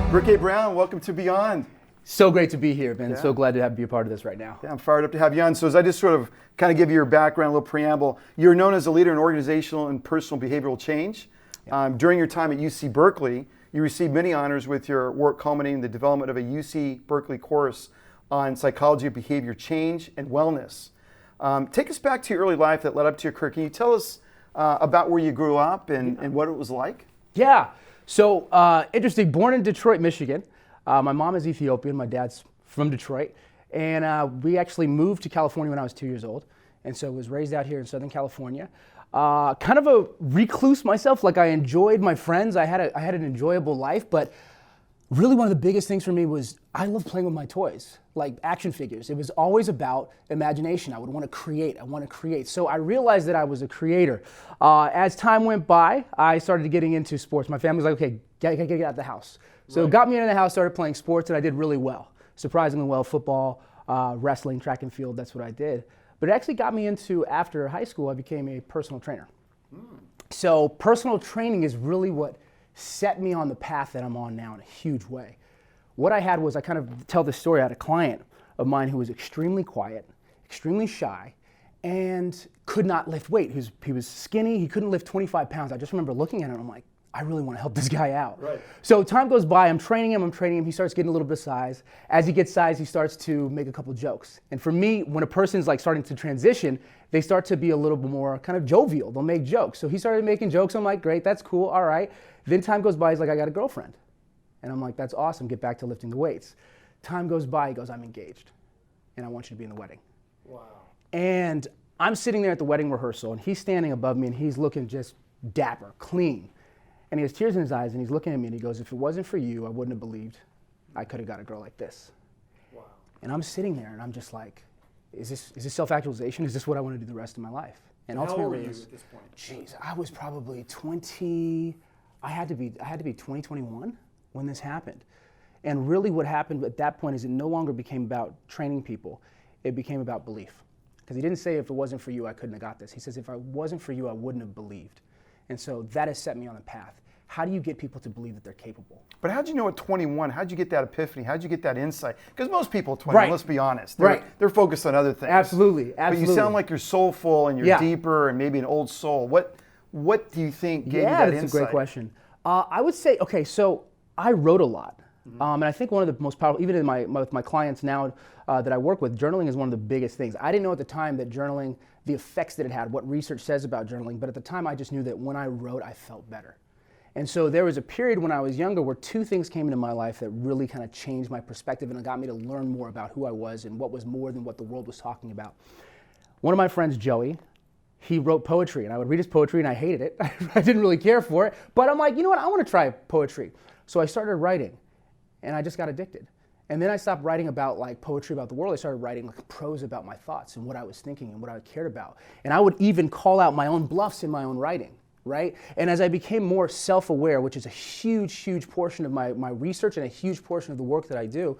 Berké Brown, welcome to Beyond. So great to be here, Ben. So glad to be a part of this right now. Yeah, I'm fired up to have you on. So as I just sort of kind of give you your background, a little preamble, you're known as a leader in organizational and personal behavioral change. During your time at UC Berkeley, you received many honors with your work culminating in the development of a UC Berkeley course on psychology of behavior change and wellness. Take us back to your early life that led up to your career. Can you tell us about where you grew up and what it was like? Yeah. So interesting, born in Detroit, Michigan. My mom is Ethiopian, my dad's from Detroit. And we actually moved to California when I was 2 years old. And so was raised out here in Southern California. Kind of a recluse myself, like I enjoyed my friends. I had an enjoyable life, but really one of the biggest things for me was I love playing with my toys, like action figures. It was always about imagination. I would want to create. So I realized that I was a creator. As time went by, I started getting into sports. My family was like, okay, get out of the house. So it got me into the house, started playing sports, and I did really well. Surprisingly well, football, wrestling, track and field, that's what I did. But it actually got me into, after high school, I became a personal trainer. So personal training is really what set me on the path that I'm on now in a huge way. What I had was, I kind of tell this story, I had a client of mine who was extremely quiet, extremely shy, and could not lift weight. He was skinny, he couldn't lift 25 pounds. I just remember looking at him, I'm like, I really want to help this guy out. Right. So time goes by, I'm training him, he starts getting a little bit of size. As he gets size, he starts to make a couple jokes. And for me, when a person's like starting to transition, they start to be a little bit more kind of jovial, they'll make jokes. So he started making jokes, I'm like, great, that's cool, all right. Then time goes by, he's like, I got a girlfriend. And I'm like, that's awesome, get back to lifting the weights. Time goes by, he goes, I'm engaged, and I want you to be in the wedding. Wow. And I'm sitting there at the wedding rehearsal, and he's standing above me, and he's looking just dapper, clean. And he has tears in his eyes, and he's looking at me, and he goes, if it wasn't for you, I wouldn't have believed I could have got a girl like this. Wow. And I'm sitting there, and I'm just like, is this self-actualization? Is this what I want to do the rest of my life? And How ultimately, old were you at this point? Geez, I was probably 20, I had to be 2021 when this happened. And really what happened at that point is it no longer became about training people, it became about belief. Because he didn't say, if it wasn't for you, I couldn't have got this. He says, if it wasn't for you, I wouldn't have believed. And so that has set me on the path. How do you get people to believe that they're capable? But how'd you know at 21, how'd you get that epiphany? How'd you get that insight? Because most people at 21, let's be honest, they're focused on other things. Absolutely. But you sound like you're soulful and you're deeper and maybe an old soul. What do you think gave you that insight? That's a great question. I would say, okay, so I wrote a lot. And I think one of the most powerful, even with my clients now that I work with, journaling is one of the biggest things. I didn't know at the time that journaling, the effects that it had, what research says about journaling, but at the time I just knew that when I wrote, I felt better. And so there was a period when I was younger where two things came into my life that really kind of changed my perspective and it got me to learn more about who I was and what was more than what the world was talking about. One of my friends, Joey, he wrote poetry, and I would read his poetry and I hated it. I didn't really care for it, but I'm like, you know what, I want to try poetry. So I started writing, and I just got addicted. And then I stopped writing about like poetry about the world. I started writing like prose about my thoughts and what I was thinking and what I cared about. And I would even call out my own bluffs in my own writing, right? And as I became more self-aware, which is a huge, huge portion of my research and a huge portion of the work that I do,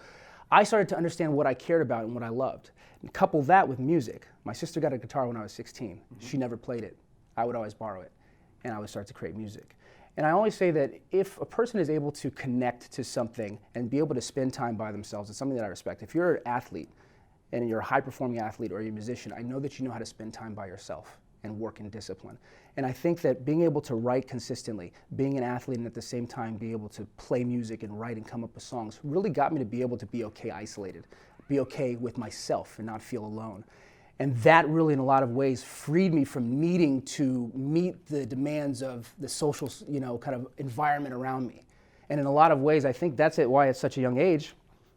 I started to understand what I cared about and what I loved. And couple that with music. My sister got a guitar when I was 16. She never played it. I would always borrow it, and I would start to create music. And I always say that if a person is able to connect to something and be able to spend time by themselves, it's something that I respect. If you're an athlete and you're a high-performing athlete or you're a musician, I know that you know how to spend time by yourself and work in discipline. And I think that being able to write consistently, being an athlete and at the same time be able to play music and write and come up with songs really got me to be able to be okay isolated, be okay with myself and not feel alone. And that really, in a lot of ways, freed me from needing to meet the demands of the social, kind of environment around me. And in a lot of ways, I think that's why at such a young age,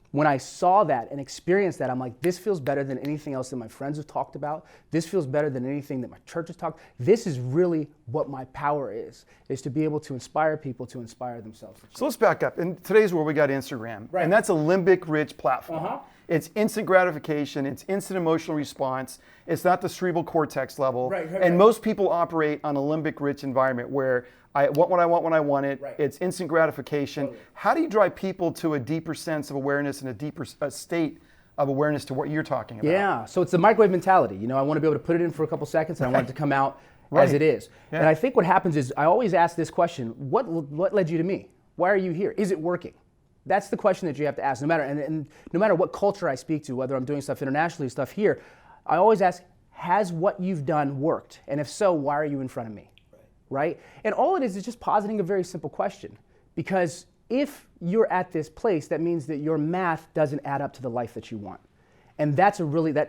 when I saw that and experienced that, I'm like, this feels better than anything else that my friends have talked about. This feels better than anything that my church has talked. This is really what my power is to be able to inspire people to inspire themselves. So let's back up. In today's world, we got Instagram, and that's a limbic-rich platform. It's instant gratification, it's instant emotional response, it's not the cerebral cortex level, and most people operate on a limbic-rich environment where I want what I want when I want it, it's instant gratification. Totally. How do you drive people to a deeper sense of awareness and a deeper state of awareness to what you're talking about? Yeah, so it's the microwave mentality. I want to be able to put it in for a couple seconds and I want it to come out as it is. Yeah. And I think what happens is I always ask this question, what led you to me? Why are you here? Is it working? That's the question that you have to ask. And no matter what culture I speak to, whether I'm doing stuff internationally, stuff here, I always ask, has what you've done worked? And if so, why are you in front of me? Right? And all it is just positing a very simple question. Because if you're at this place, that means that your math doesn't add up to the life that you want. And that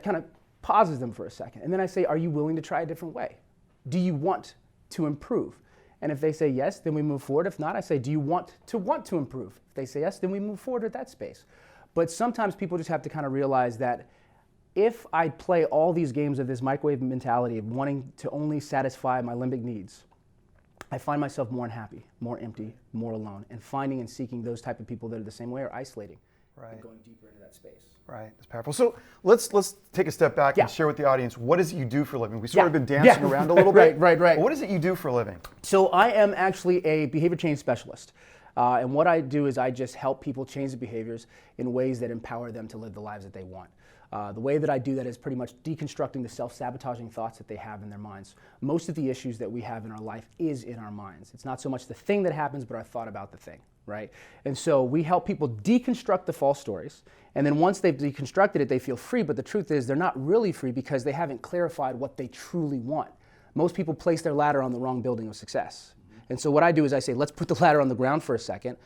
kind of pauses them for a second. And then I say, are you willing to try a different way? Do you want to improve? And if they say yes, then we move forward. If not, I say, do you want to improve? If they say yes, then we move forward at that space. But sometimes people just have to kind of realize that if I play all these games of this microwave mentality of wanting to only satisfy my limbic needs, I find myself more unhappy, more empty, more alone. And finding and seeking those type of people that are the same way are isolating. Right. And going deeper into that space. Right, it's powerful. So let's take a step back and share with the audience, what is it you do for a living? We sort of been dancing around a little bit. Right. What is it you do for a living? So I am actually a behavior change specialist. And what I do is I just help people change the behaviors in ways that empower them to live the lives that they want. The way that I do that is pretty much deconstructing the self-sabotaging thoughts that they have in their minds. Most of the issues that we have in our life is in our minds. It's not so much the thing that happens, but our thought about the thing, right? And so we help people deconstruct the false stories, and then once they've deconstructed it, they feel free, but the truth is they're not really free because they haven't clarified what they truly want. Most people place their ladder on the wrong building of success. And so what I do is I say, let's put the ladder on the ground for a second,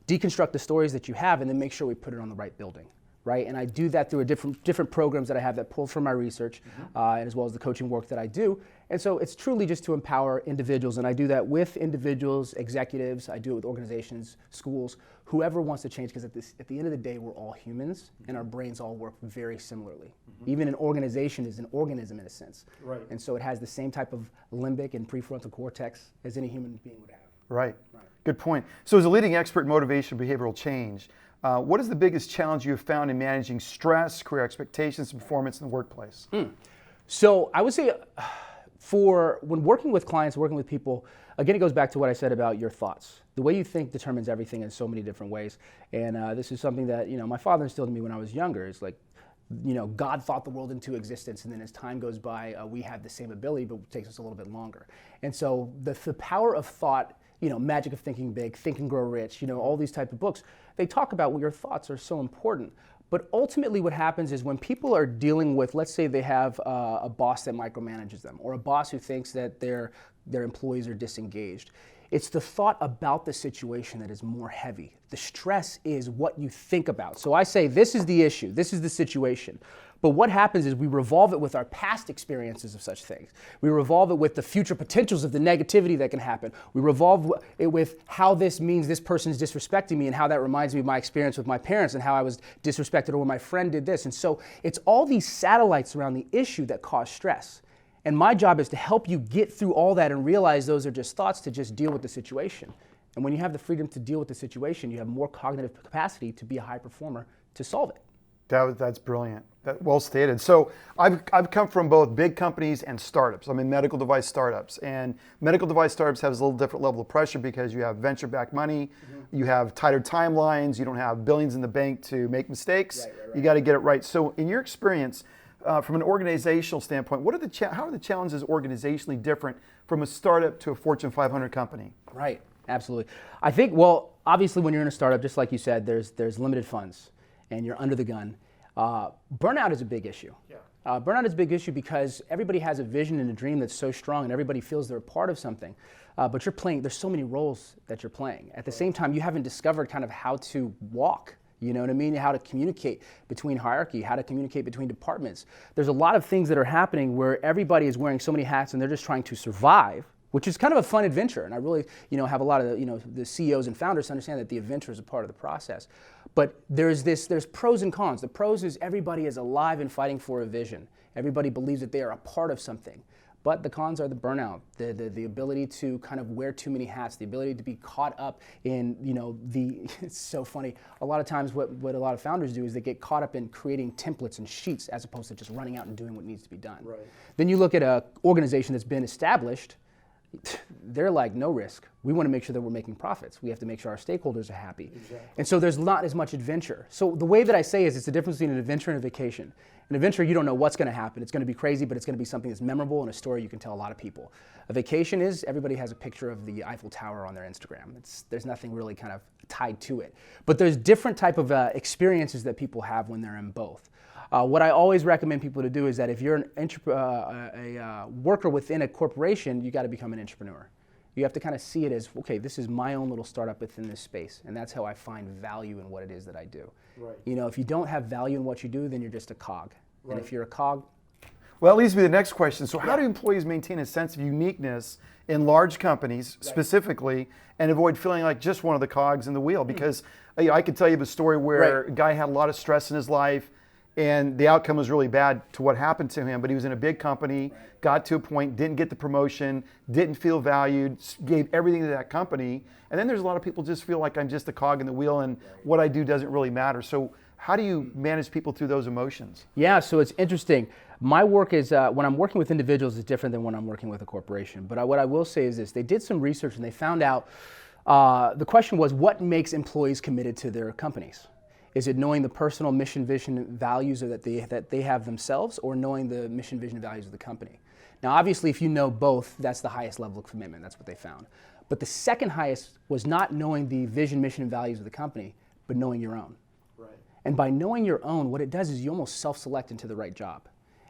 deconstruct the stories that you have, and then make sure we put it on the right building. Right, and I do that through different programs that I have that pull from my research, and as well as the coaching work that I do. And so it's truly just to empower individuals, and I do that with individuals, executives. I do it with organizations, schools, whoever wants to change. Because at the end of the day, we're all humans, and our brains all work very similarly. Even an organization is an organism in a sense, right? And so it has the same type of limbic and prefrontal cortex as any human being would have. Right. Good point. So as a leading expert in motivation and behavioral change, what is the biggest challenge you have found in managing stress, career expectations, and performance in the workplace? So I would say for when working with clients, working with people, again, it goes back to what I said about your thoughts. The way you think determines everything in so many different ways. And this is something that, my father instilled in me when I was younger. It's like, God thought the world into existence, and then as time goes by, we have the same ability, but it takes us a little bit longer. And so the power of thought, Magic of Thinking Big, Think and Grow Rich, all these type of books, they talk about your thoughts are so important. But ultimately what happens is when people are dealing with, let's say they have a boss that micromanages them, or a boss who thinks that their employees are disengaged, it's the thought about the situation that is more heavy. The stress is what you think about. So I say, this is the issue, this is the situation. But what happens is we revolve it with our past experiences of such things. We revolve it with the future potentials of the negativity that can happen. We revolve it with how this means this person's disrespecting me and how that reminds me of my experience with my parents and how I was disrespected or when my friend did this. And so it's all these satellites around the issue that cause stress. And my job is to help you get through all that and realize those are just thoughts to just deal with the situation. And when you have the freedom to deal with the situation, you have more cognitive capacity to be a high performer to solve it. That's brilliant. Well stated. So I've come from both big companies and startups. I'm in medical device startups, and medical device startups have a little different level of pressure because you have venture-backed money, you have tighter timelines, you don't have billions in the bank to make mistakes. Right. You got to get it right. So in your experience, from an organizational standpoint, how are the challenges organizationally different from a startup to a Fortune 500 company? Right. Absolutely. I think, well, obviously when you're in a startup, just like you said, there's limited funds and you're under the gun. Burnout is a big issue. Burnout is a big issue because everybody has a vision and a dream that's so strong and everybody feels they're a part of something. But you're playing, there's so many roles that you're playing. At the same time, you haven't discovered kind of how to walk, you know what I mean? How to communicate between hierarchy, how to communicate between departments. There's a lot of things that are happening where everybody is wearing so many hats and they're just trying to survive, which is kind of a fun adventure. And I really, have a lot of the CEOs and founders understand that the adventure is a part of the process. But there's pros and cons. The pros is everybody is alive and fighting for a vision. Everybody believes that they are a part of something. But the cons are the burnout, the ability to kind of wear too many hats, the ability to be caught up in, it's so funny. A lot of times what a lot of founders do is they get caught up in creating templates and sheets as opposed to just running out and doing what needs to be done. Right. Then you look at an organization that's been established, they're like no risk, We want to make sure that we're making profits. We have to make sure our stakeholders are happy. And so there's not as much adventure. So the way that I say is it's the difference between an adventure and a vacation. An adventure, you don't know what's going to happen. It's going to be crazy, but it's going to be something that's memorable and a story you can tell a lot of people. A vacation is everybody has a picture of the Eiffel Tower on their Instagram. There's nothing really kind of tied to it. But there's different type of experiences that people have when they're in both. What I always recommend people to do is that if you're a worker within a corporation, you got to become an entrepreneur. You have to kind of see it as, okay, this is my own little startup within this space, and that's how I find value in what it is that I do. Right. You know, if you don't have value in what you do, then you're just a cog. Right. And if you're a cog... Well, that leads me to the next question. So how do employees maintain a sense of uniqueness in large companies specifically and avoid feeling like just one of the cogs in the wheel? Because I could tell you a story where a guy had a lot of stress in his life, and the outcome was really bad to what happened to him, but he was in a big company, got to a point, didn't get the promotion, didn't feel valued, gave everything to that company. And then there's a lot of people just feel like I'm just a cog in the wheel and what I do doesn't really matter. So how do you manage people through those emotions? Yeah, so it's interesting. My work is, when I'm working with individuals, is different than when I'm working with a corporation. But what I will say is this, they did some research and they found out, the question was, what makes employees committed to their companies? Is it knowing the personal mission, vision, and values that they have themselves, or knowing the mission, vision, and values of the company? Now, obviously, if you know both, that's the highest level of commitment. That's what they found. But the second highest was not knowing the vision, mission, and values of the company, but knowing your own. Right. And by knowing your own, what it does is you almost self-select into the right job.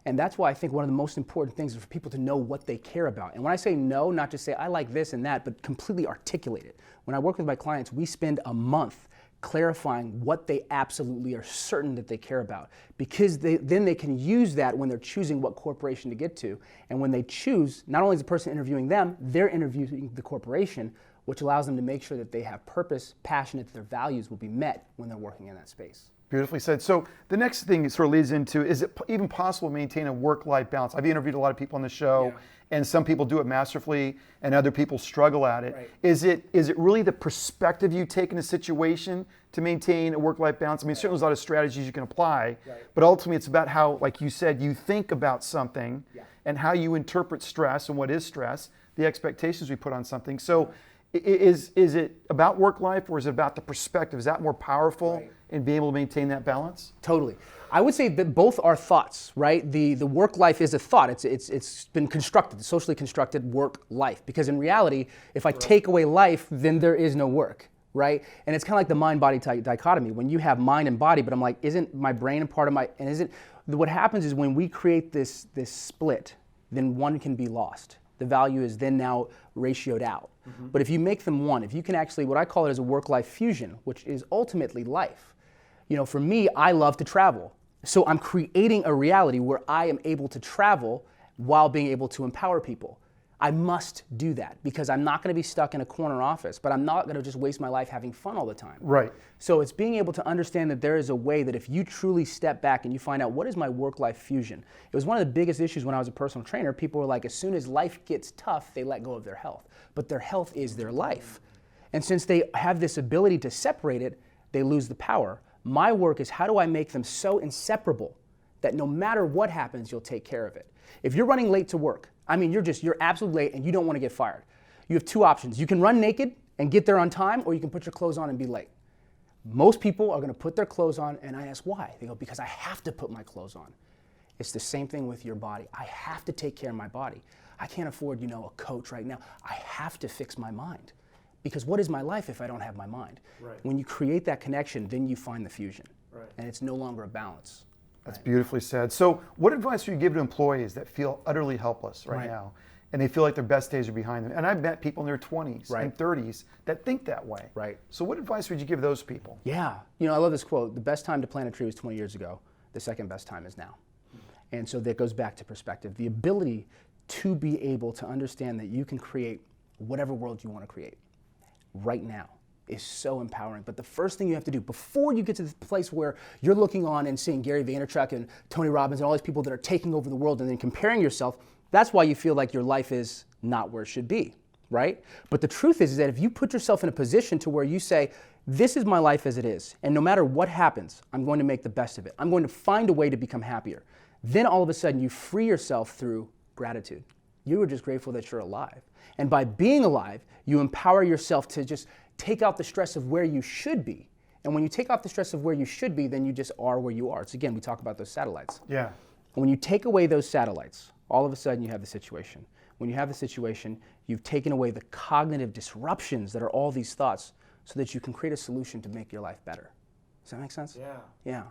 And that's why I think one of the most important things is for people to know what they care about. And when I say know, not just say, I like this and that, but completely articulate it. When I work with my clients, we spend a month clarifying what they absolutely are certain that they care about, because then they can use that when they're choosing what corporation to get to. And when they choose, not only is the person interviewing them, they're interviewing the corporation, which allows them to make sure that they have purpose, passion, that their values will be met when they're working in that space. Beautifully said. So the next thing it sort of leads into, is it even possible to maintain a work-life balance? I've interviewed a lot of people on the show, and some people do it masterfully, and other people struggle at it. Right. Is it really the perspective you take in a situation to maintain a work-life balance? I mean, certainly there's a lot of strategies you can apply, but ultimately it's about how, like you said, you think about something and how you interpret stress and what is stress, the expectations we put on something. So is it about work-life, or is it about the perspective? Is that more powerful in being able to maintain that balance? Totally. I would say that both are thoughts, right? The work life is a thought. It's been constructed, socially constructed work life. Because in reality, if I take away life, then there is no work, right? And it's kind of like the mind-body dichotomy. When you have mind and body, but I'm like, isn't my brain a part of my, and isn't, what happens is when we create this split, then one can be lost. The value is then now ratioed out. Mm-hmm. But if you make them one, if you can actually, what I call it is a work-life fusion, which is ultimately life. You know, for me, I love to travel. So I'm creating a reality where I am able to travel while being able to empower people. I must do that because I'm not going to be stuck in a corner office, but I'm not going to just waste my life having fun all the time. Right. So it's being able to understand that there is a way that if you truly step back and you find out what is my work-life fusion. It was one of the biggest issues when I was a personal trainer. People were like, as soon as life gets tough, they let go of their health. But their health is their life. And since they have this ability to separate it, they lose the power. My work is how do I make them so inseparable that no matter what happens, you'll take care of it. If you're running late to work, I mean, you're absolutely late and you don't want to get fired. You have two options. You can run naked and get there on time, or you can put your clothes on and be late. Most people are going to put their clothes on, and I ask why. They go, because I have to put my clothes on. It's the same thing with your body. I have to take care of my body. I can't afford, a coach right now. I have to fix my mind. Because what is my life if I don't have my mind? Right. When you create that connection, then you find the fusion. Right. And it's no longer a balance. That's beautifully said. So what advice would you give to employees that feel utterly helpless right now, and they feel like their best days are behind them? And I've met people in their 20s and 30s that think that way. Right. So what advice would you give those people? Yeah. I love this quote. The best time to plant a tree was 20 years ago. The second best time is now. And so that goes back to perspective. The ability to be able to understand that you can create whatever world you want to create right now is so empowering. But the first thing you have to do before you get to the place where you're looking on and seeing Gary Vaynerchuk and Tony Robbins and all these people that are taking over the world and then comparing yourself, that's why you feel like your life is not where it should be, right? But the truth is that if you put yourself in a position to where you say, this is my life as it is, and no matter what happens, I'm going to make the best of it. I'm going to find a way to become happier. Then all of a sudden you free yourself through gratitude. You are just grateful that you're alive. And by being alive, you empower yourself to just take out the stress of where you should be. And when you take off the stress of where you should be, then you just are where you are. It's again, we talk about those satellites. Yeah. When you take away those satellites, all of a sudden you have the situation. When you have the situation, you've taken away the cognitive disruptions that are all these thoughts so that you can create a solution to make your life better. Does that make sense? Yeah. Yeah.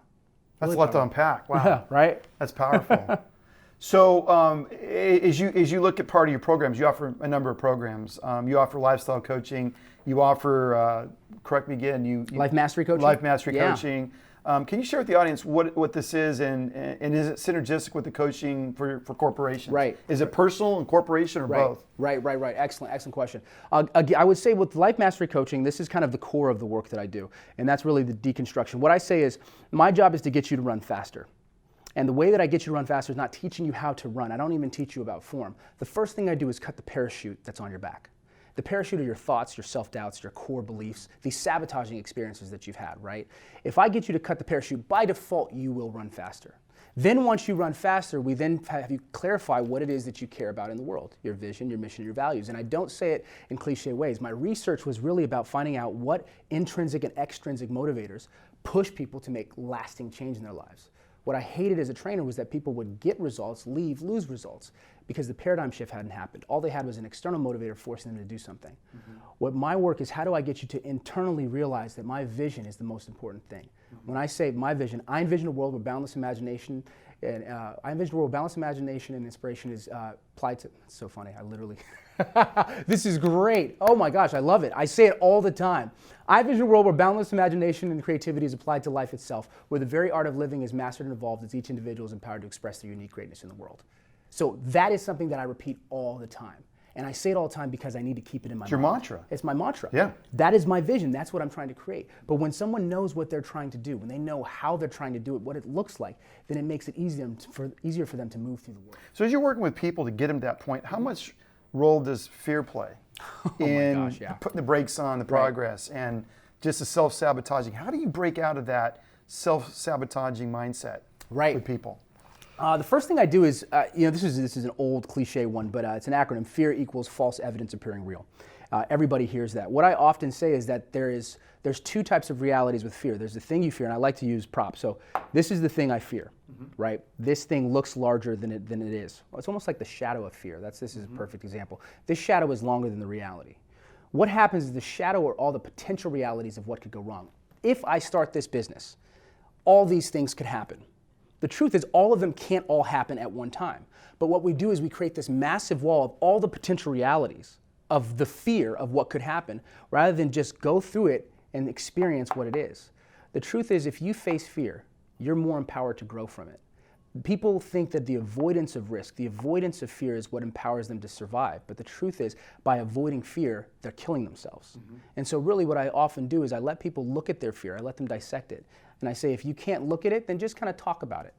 That's Really a lot to powerful. unpack. Wow. Yeah, right? That's powerful. So as you look at part of your programs, you offer a number of programs. You offer lifestyle coaching. You offer, correct me again, you Life mastery coaching? Life mastery Yeah. coaching. Can you share with the audience what this is and is it synergistic with the coaching for corporations? Right. Is it personal and corporation or both? Right. Excellent question. I would say with life mastery coaching, this is kind of the core of the work that I do, and that's really the deconstruction. What I say is, my job is to get you to run faster. And the way that I get you to run faster is not teaching you how to run. I don't even teach you about form. The first thing I do is cut the parachute that's on your back. The parachute are your thoughts, your self-doubts, your core beliefs, these sabotaging experiences that you've had, right? If I get you to cut the parachute, by default, you will run faster. Then once you run faster, we then have you clarify what it is that you care about in the world, your vision, your mission, your values. And I don't say it in cliche ways. My research was really about finding out what intrinsic and extrinsic motivators push people to make lasting change in their lives. What I hated as a trainer was that people would get results, leave, lose results, because the paradigm shift hadn't happened. All they had was an external motivator forcing them to do something. Mm-hmm. What my work is, how do I get you to internally realize that my vision is the most important thing? Mm-hmm. When I say my vision, I envision a world where boundless imagination, and inspiration is applied to. It's so funny. I literally. This is great. Oh my gosh, I love it. I say it all the time. I envision a world where boundless imagination and creativity is applied to life itself, where the very art of living is mastered and evolved as each individual is empowered to express their unique greatness in the world. So that is something that I repeat all the time. And I say it all the time because I need to keep it in my mind. It's your mantra. It's my mantra. Yeah. That is my vision. That's what I'm trying to create. But when someone knows what they're trying to do, when they know how they're trying to do it, what it looks like, then it makes it easier for them to move through the world. So as you're working with people to get them to that point, how much role does fear play in putting the brakes on the progress and just the self-sabotaging? How do you break out of that self-sabotaging mindset with people? The first thing I do is, this is an old cliche one, but it's an acronym: fear equals false evidence appearing real. Everybody hears that. What I often say is that there's two types of realities with fear. There's the thing you fear, and I like to use props. So this is the thing I fear, right? This thing looks larger than it is. Well, it's almost like the shadow of fear. This is a perfect example. This shadow is longer than the reality. What happens is the shadow are all the potential realities of what could go wrong. If I start this business, all these things could happen. The truth is, all of them can't all happen at one time. But what we do is we create this massive wall of all the potential realities of the fear of what could happen, rather than just go through it and experience what it is. The truth is, if you face fear, you're more empowered to grow from it. People think that the avoidance of risk, the avoidance of fear is what empowers them to survive. But the truth is, by avoiding fear, they're killing themselves. And so really what I often do is I let people look at their fear, I let them dissect it. And I say, if you can't look at it, then just kind of talk about it.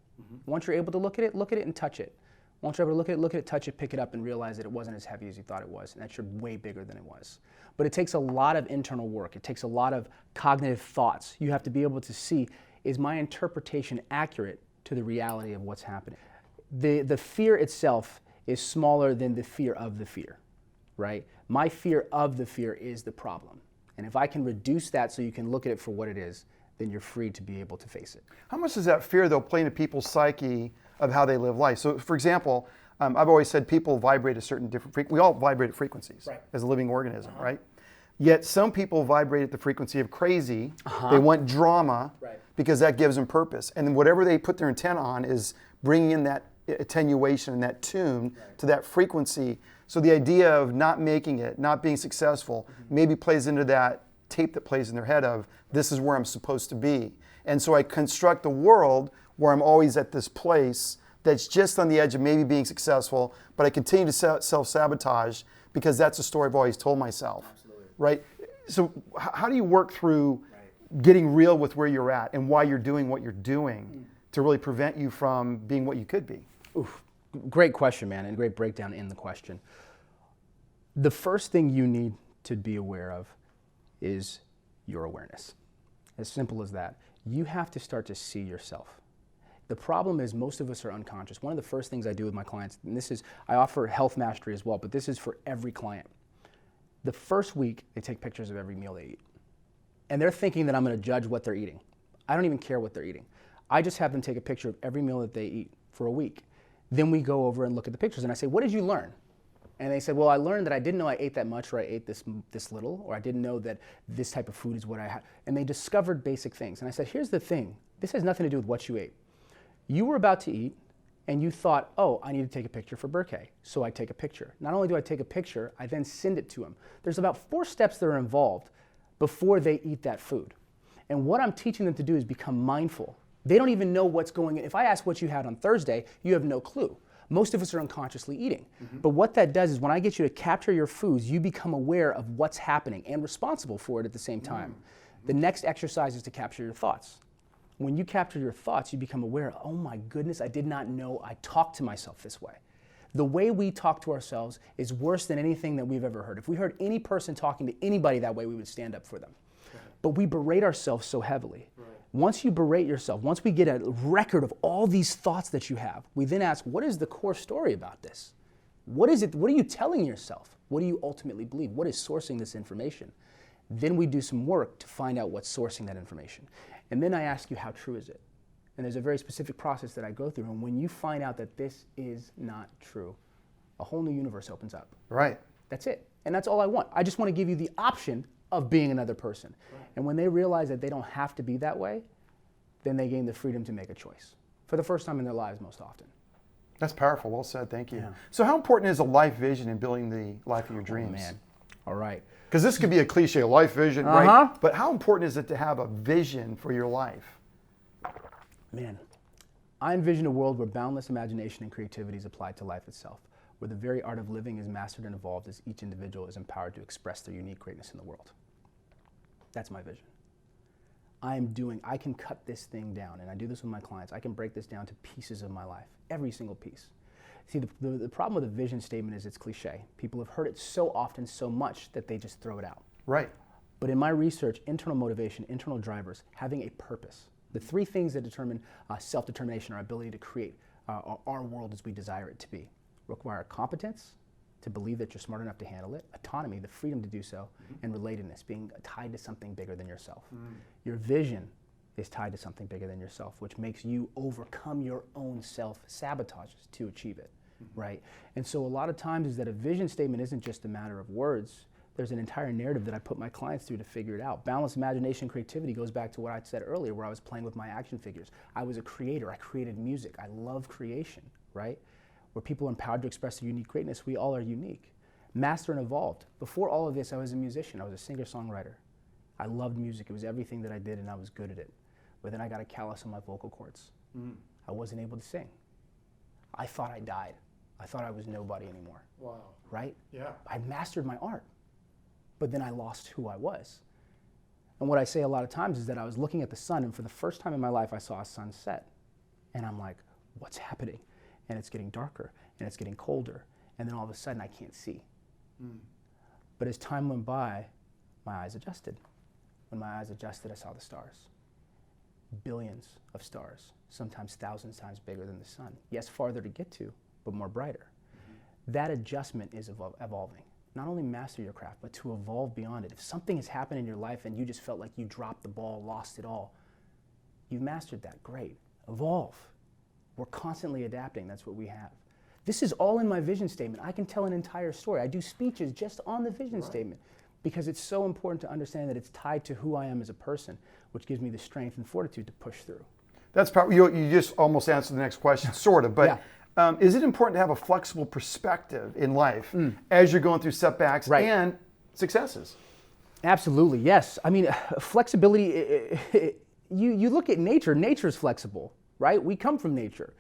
Once you're able to look at it and touch it. Once you're able to look at it, touch it, pick it up, and realize that it wasn't as heavy as you thought it was, and that you're way bigger than it was. But it takes a lot of internal work. It takes a lot of cognitive thoughts. You have to be able to see, is my interpretation accurate to the reality of what's happening? The fear itself is smaller than the fear of the fear, right? My fear of the fear is the problem. And if I can reduce that so you can look at it for what it is, then you're free to be able to face it. How much does that fear, though, play into people's psyche of how they live life? So, for example, I've always said people vibrate at certain different frequencies. We all vibrate at frequencies as a living organism, right? Yet some people vibrate at the frequency of crazy. They want drama because that gives them purpose. And then whatever they put their intent on is bringing in that attenuation and that tune to that frequency. So the idea of not making it, not being successful, maybe plays into that tape that plays in their head of, this is where I'm supposed to be. And so I construct a world where I'm always at this place that's just on the edge of maybe being successful, but I continue to self-sabotage because that's a story I've always told myself. Absolutely. Right? So how do you work through getting real with where you're at and why you're doing what you're doing to really prevent you from being what you could be? Oof. Great question, man, and great breakdown in the question. The first thing you need to be aware of is your awareness. As simple as that. You have to start to see yourself. The problem is most of us are unconscious. One of the first things I do with my clients, and this is, I offer health mastery as well, but this is for every client. The first week, they take pictures of every meal they eat. And they're thinking that I'm going to judge what they're eating. I don't even care what they're eating. I just have them take a picture of every meal that they eat for a week. Then we go over and look at the pictures, and I say, what did you learn? And they said, well, I learned that I didn't know I ate that much, or I ate this little, or I didn't know that this type of food is what I had. And they discovered basic things. And I said, here's the thing. This has nothing to do with what you ate. You were about to eat, and you thought, oh, I need to take a picture for Berké. So I take a picture. Not only do I take a picture, I then send it to them. There's about 4 steps that are involved before they eat that food. And what I'm teaching them to do is become mindful. They don't even know what's going in. If I ask what you had on Thursday, you have no clue. Most of us are unconsciously eating. But what that does is when I get you to capture your foods, you become aware of what's happening and responsible for it at the same time. The next exercise is to capture your thoughts. When you capture your thoughts, you become aware, oh my goodness, I did not know I talked to myself this way. The way we talk to ourselves is worse than anything that we've ever heard. If we heard any person talking to anybody that way, we would stand up for them. But we berate ourselves so heavily. Once you berate yourself, once we get a record of all these thoughts that you have, we then ask, what is the core story about this? What is it? What are you telling yourself? What do you ultimately believe? What is sourcing this information? Then we do some work to find out what's sourcing that information. And then I ask you, how true is it? And there's a very specific process that I go through. And when you find out that this is not true, a whole new universe opens up. Right. That's it. And that's all I want. I just want to give you the option of being another person. Right. And when they realize that they don't have to be that way, then they gain the freedom to make a choice. For the first time in their lives, most often. That's powerful. Well said. Thank you. Yeah. So how important is a life vision in building the life of your dreams? Oh, man. All right. Because this could be a cliche, life vision, right? But how important is it to have a vision for your life? Man, I envision a world where boundless imagination and creativity is applied to life itself, where the very art of living is mastered and evolved as each individual is empowered to express their unique greatness in the world. That's my vision. I can cut this thing down, and I do this with my clients. I can break this down to pieces of my life, every single piece. See, the problem with a vision statement is it's cliche. People have heard it so often, so much, that they just throw it out. Right. But in my research, internal motivation, internal drivers, having a purpose, the 3 things that determine self-determination, our ability to create our world as we desire it to be, require competence, to believe that you're smart enough to handle it, autonomy, the freedom to do so, and relatedness, being tied to something bigger than yourself. Your vision is tied to something bigger than yourself, which makes you overcome your own self-sabotages to achieve it, right? And so a lot of times is that a vision statement isn't just a matter of words. There's an entire narrative that I put my clients through to figure it out. Balanced imagination, creativity goes back to what I said earlier, where I was playing with my action figures. I was a creator. I created music. I love creation, right? Where people are empowered to express their unique greatness. We all are unique. Master and evolved. Before all of this, I was a musician. I was a singer-songwriter. I loved music. It was everything that I did, and I was good at it. But then I got a callus on my vocal cords. I wasn't able to sing. I thought I died. I thought I was nobody anymore. Wow. Right? Yeah. I mastered my art, but then I lost who I was. And what I say a lot of times is that I was looking at the sun, and for the first time in my life, I saw a sunset. And I'm like, what's happening? And it's getting darker, and it's getting colder, and then all of a sudden I can't see. But as time went by, my eyes adjusted. When my eyes adjusted, I saw the stars. Billions of stars, sometimes thousands times bigger than the sun. Yes, farther to get to, but more brighter. That adjustment is evolving. Not only master your craft, but to evolve beyond it. If something has happened in your life and you just felt like you dropped the ball, lost it all, you've mastered that, great. Evolve. We're constantly adapting, that's what we have. This is all in my vision statement. I can tell an entire story. I do speeches just on the vision statement because it's so important to understand that it's tied to who I am as a person, which gives me the strength and fortitude to push through. That's probably, you just almost answered the next question, sort of, but is it important to have a flexible perspective in life as you're going through setbacks and successes? Absolutely, yes. I mean, flexibility, you look at nature, nature's flexible, right? We come from nature.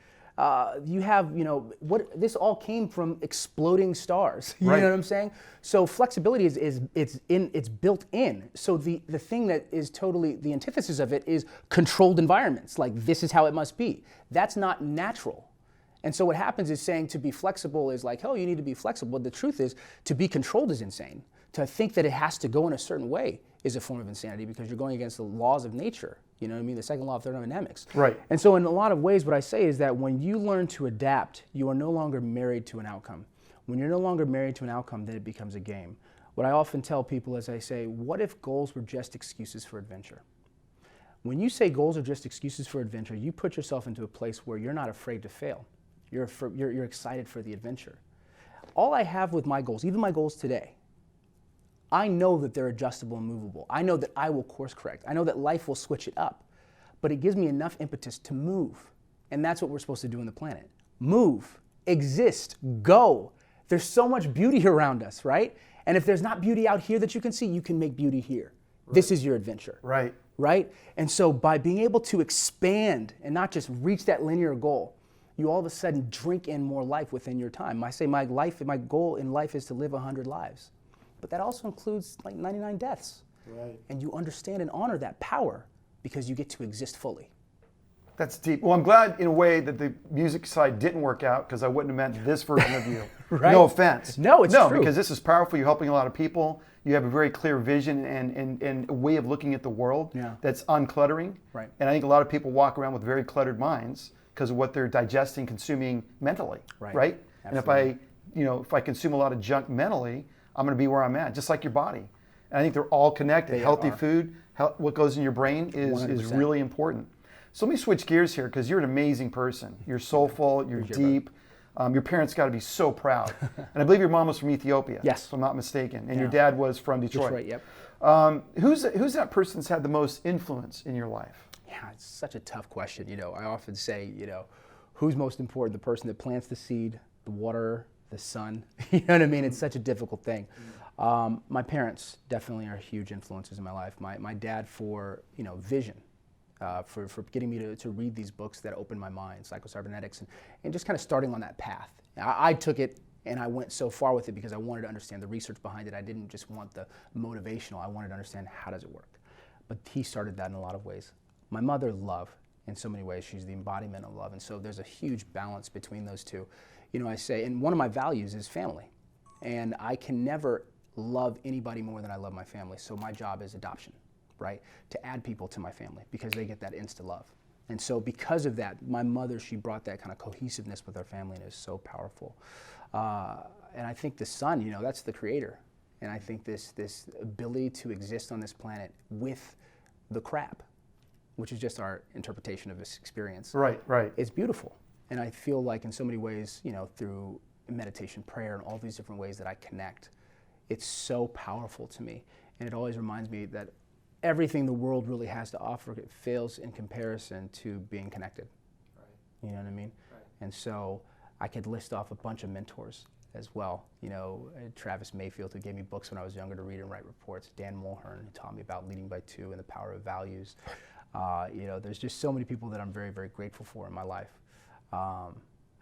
You have, this all came from exploding stars. You know what I'm saying? So flexibility it's built in. So the thing that is totally the antithesis of it is controlled environments. Like this is how it must be. That's not natural. And so what happens is saying to be flexible is like, oh, you need to be flexible. The truth is, to be controlled is insane. To think that it has to go in a certain way is a form of insanity because you're going against the laws of nature. You know what I mean? The second law of thermodynamics. Right. And so in a lot of ways, what I say is that when you learn to adapt, you are no longer married to an outcome. When you're no longer married to an outcome, then it becomes a game. What I often tell people is I say, what if goals were just excuses for adventure? When you say goals are just excuses for adventure, you put yourself into a place where you're not afraid to fail. You're excited for the adventure. All I have with my goals, even my goals today, I know that they're adjustable and movable. I know that I will course correct. I know that life will switch it up. But it gives me enough impetus to move. And that's what we're supposed to do on the planet. Move, exist, go. There's so much beauty around us, right? And if there's not beauty out here that you can see, you can make beauty here. Right. This is your adventure. Right. Right? And so by being able to expand and not just reach that linear goal, you all of a sudden drink in more life within your time. I say my goal in life is to live 100 lives. But that also includes like 99 deaths. Right. And you understand and honor that power because you get to exist fully. That's deep. Well, I'm glad in a way that the music side didn't work out because I wouldn't have meant this version of you. Right? No offense. No, it's true. Because this is powerful. You're helping a lot of people. You have a very clear vision and a way of looking at the world that's uncluttering. Right. And I think a lot of people walk around with very cluttered minds because of what they're digesting, consuming mentally. Right? And if I consume a lot of junk mentally, I'm going to be where I'm at, just like your body. And I think they're all connected. Healthy food, what goes in your brain is really important. So let me switch gears here because you're an amazing person. You're soulful, you're deep. Your parents got to be so proud. And I believe your mom was from Ethiopia, yes, if I'm not mistaken. And your dad was from Detroit. Yep. Who's that person that's had the most influence in your life? Yeah, it's such a tough question. I often say, who's most important? The person that plants the seed, the water, the sun. You know what I mean? It's such a difficult thing. My parents definitely are huge influences in my life. My dad for vision. For getting me to read these books that opened my mind, psychocybernetics, and just kind of starting on that path. I took it and I went so far with it because I wanted to understand the research behind it. I didn't just want the motivational. I wanted to understand how does it work. But he started that in a lot of ways. My mother, love, in so many ways. She's the embodiment of love. And so there's a huge balance between those two. I say, and one of my values is family. And I can never love anybody more than I love my family. So my job is adoption. Right? To add people to my family because they get that insta love. And so because of that, my mother, she brought that kind of cohesiveness with our family and it is so powerful. And I think the sun, that's the creator. And I think this ability to exist on this planet with the crap, which is just our interpretation of this experience. Right. It's beautiful. And I feel like in so many ways, through meditation, prayer, and all these different ways that I connect, it's so powerful to me. And it always reminds me that everything the world really has to offer, it fails in comparison to being connected. Right. You know what I mean? Right. And so I could list off a bunch of mentors as well. Travis Mayfield, who gave me books when I was younger to read and write reports. Dan Mulhern, who taught me about leading by two and the power of values. There's just so many people that I'm very, very grateful for in my life. I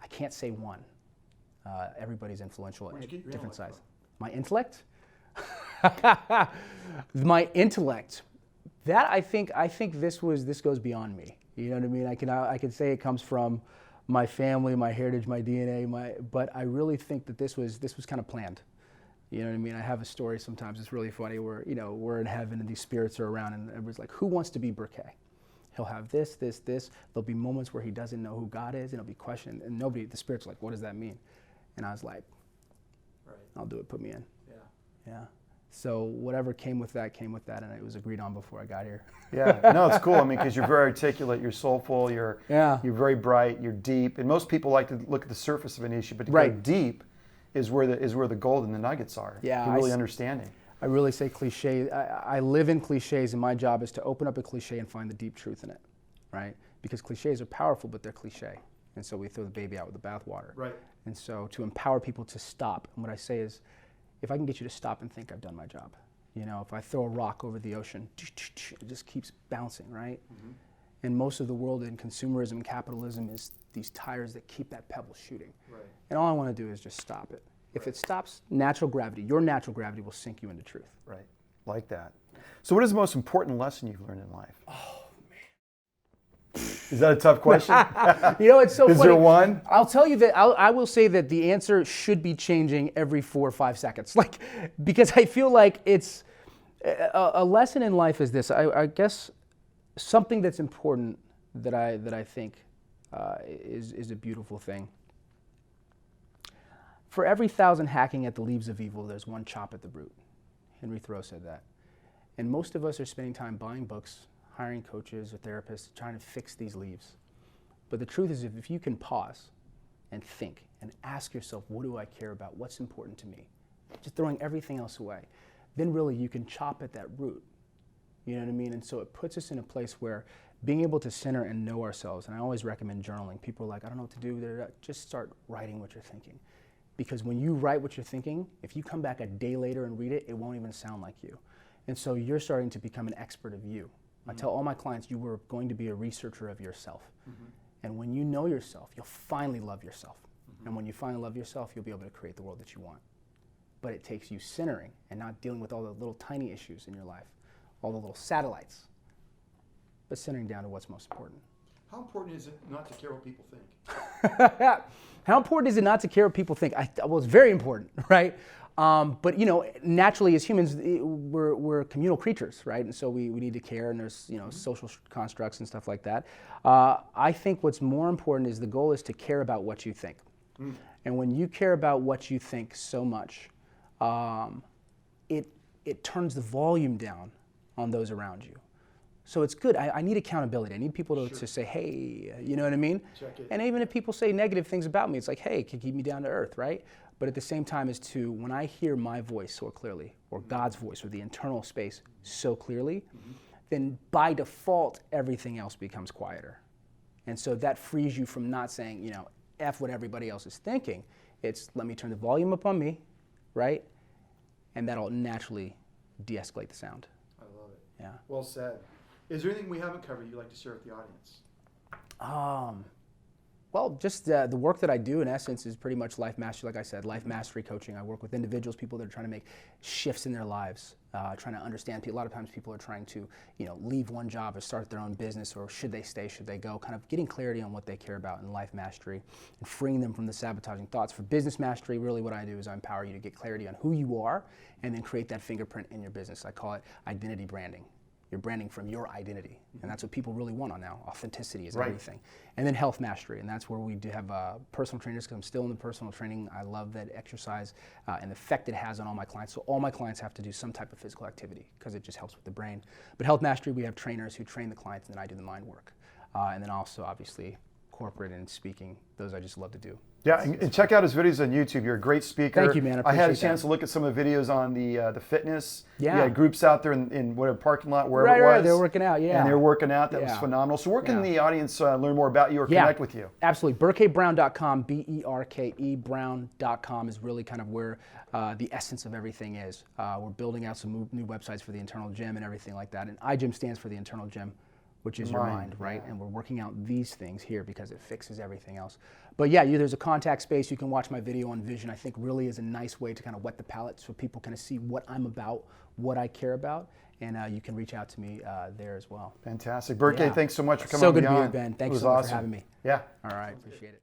can't say one. Everybody's influential at different size. My intellect? My intellect. That I think this goes beyond me. You know what I mean? I can say it comes from my family, my heritage, my DNA, but I really think that this was kind of planned. You know what I mean? I have a story sometimes, it's really funny, where we're in heaven and these spirits are around and everybody's like, who wants to be Berké? He'll have this. There'll be moments where he doesn't know who God is and he'll be questioned and the spirits are like, what does that mean? And I was like, right, I'll do it, put me in. Yeah. So whatever came with that, and it was agreed on before I got here. Yeah, no, it's cool. Because you're very articulate, you're soulful, you're very bright, you're deep, and most people like to look at the surface of an issue, but to go deep is where the gold and the nuggets are. Yeah, you're really understanding. I really say cliche. I live in cliches, and my job is to open up a cliche and find the deep truth in it, right? Because cliches are powerful, but they're cliche, and so we throw the baby out with the bathwater. Right. And so to empower people to stop, and what I say is, if I can get you to stop and think, I've done my job. If I throw a rock over the ocean, it just keeps bouncing, right? Mm-hmm. And most of the world in consumerism and capitalism is these tires that keep that pebble shooting. Right. And all I want to do is just stop it. If it stops, natural gravity, your natural gravity will sink you into truth. Right, like that. So what is the most important lesson you've learned in life? Oh, Is that a tough question? It's so funny. Is there one? I'll tell you that I will say that the answer should be changing every 4 or 5 seconds. Because I feel like it's A lesson in life is this. I guess something that's important that I think is a beautiful thing. For every 1,000 hacking at the leaves of evil, there's one chop at the root. Henry Thoreau said that. And most of us are spending time buying books, hiring coaches or therapists, trying to fix these leaves. But the truth is, if you can pause and think and ask yourself, what do I care about? What's important to me? Just throwing everything else away. Then really you can chop at that root. You know what I mean? And so it puts us in a place where being able to center and know ourselves, and I always recommend journaling. People are like, I don't know what to do. Just start writing what you're thinking. Because when you write what you're thinking, if you come back a day later and read it, it won't even sound like you. And so you're starting to become an expert of you. I tell all my clients, you were going to be a researcher of yourself. And when you know yourself, you'll finally love yourself. And when you finally love yourself, you'll be able to create the world that you want. But it takes you centering and not dealing with all the little tiny issues in your life, all the little satellites, but centering down to what's most important. How important is it not to care what people think? How important is it not to care what people think? Well, it's very important, right? But you know, naturally as humans, we're communal creatures, right? And so we need to care, and there's social constructs and stuff like that. I think what's more important is the goal is to care about what you think. And when you care about what you think so much, it turns the volume down on those around you. So it's good. I need accountability. I need people to say, hey, you know what I mean? Check it. And even if people say negative things about me, it's like, hey, can keep me down to earth, right? But at the same time is to, when I hear my voice so clearly, or God's voice, or the internal space so clearly, then by default, everything else becomes quieter. And so that frees you from not saying, F what everybody else is thinking. It's, let me turn the volume up on me, right? And that'll naturally de-escalate the sound. I love it. Yeah. Well said. Is there anything we haven't covered you'd like to share with the audience? Well, just the work that I do in essence is pretty much life mastery. Like I said, life mastery coaching. I work with individuals, people that are trying to make shifts in their lives, trying to understand. A lot of times people are trying to, leave one job or start their own business, or should they stay, should they go? Kind of getting clarity on what they care about in life mastery and freeing them from the sabotaging thoughts. For business mastery, really what I do is I empower you to get clarity on who you are and then create that fingerprint in your business. I call it identity branding. You're branding from your identity, and that's what people really want on now. Authenticity is everything. And then health mastery, and that's where we do have personal trainers, because I'm still in the personal training. I love that exercise and the effect it has on all my clients. So all my clients have to do some type of physical activity because it just helps with the brain. But health mastery, we have trainers who train the clients, and then I do the mind work. And then also, obviously, corporate and speaking, those I just love to do. Yeah, and check out his videos on YouTube. You're a great speaker. Thank you, man. I had a chance to look at some of the videos on the fitness. Yeah. You had groups out there in whatever parking lot, wherever it was. Right, they're working out, yeah. And they were working out. That was phenomenal. So where can the audience learn more about you or connect with you? Absolutely. BerkéBrown.com, B-E-R-K-E, Brown.com is really kind of where the essence of everything is. We're building out some new websites for the internal gym and everything like that. And iGym stands for the internal gym, which is your mind, right? And we're working out these things here because it fixes everything else. But yeah, there's a contact space. You can watch my video on vision. I think really is a nice way to kind of whet the palate so people kind of see what I'm about, what I care about, and you can reach out to me there as well. Fantastic. Berké, thanks so much for coming So on good to be Beyond. here, Ben. Thanks so much for having me. Yeah. All right, appreciate it.